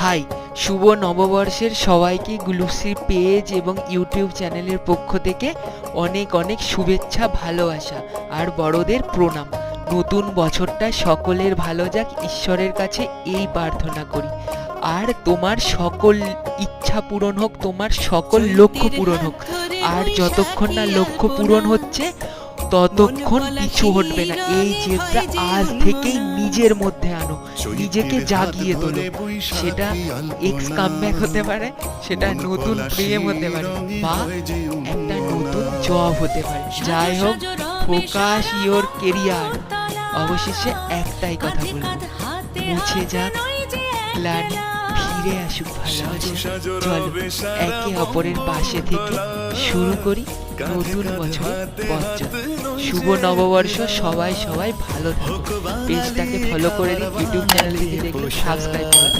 High, শুভ নববর্ষের সবাইকে গ্লুসি page এবং ইউটিউব চ্যানেলের পক্ষ থেকে অনেক অনেক শুভেচ্ছা, ভালোবাসা আর বড়দের প্রণাম। নতুন বছরটা সকলের ভালো যাক, ঈশ্বরের কাছে এই প্রার্থনা করি। আর তোমার সকল ইচ্ছা পূরণ হোক, তোমার সকল লক্ষ্য পূরণ হোক। আর যতক্ষণ না লক্ষ্য পূরণ হচ্ছে ততক্ষণ পিছু হটবে না। এই জেদটা আজ থেকেই নিজের মধ্যে আনো, নিজেকে জাগিয়ে তোলো। সেটা এক্স কামব্যাক হতে পারে, সেটা নতুন প্রেম হতে পারে, বা একটা নতুন জব হতে পারে। যাই হোক, ফোকাস ইওর কেরিয়ার। অবশেষে একটাই কথা বলবো, মুছে যাক গ্লানি, ফিরে আসুক ভালোবাসা। চলো একে অপরের পাশে থেকে শুরু করি নতুন বছরের পথযাত্রা। শুভ নববর্ষ। সবাই সবাই ভালো থাকো। পেজটাকে ফলো করে দিন, ইউটিউব চ্যানেলটিকে দেখে সাবস্ক্রাইব করুন।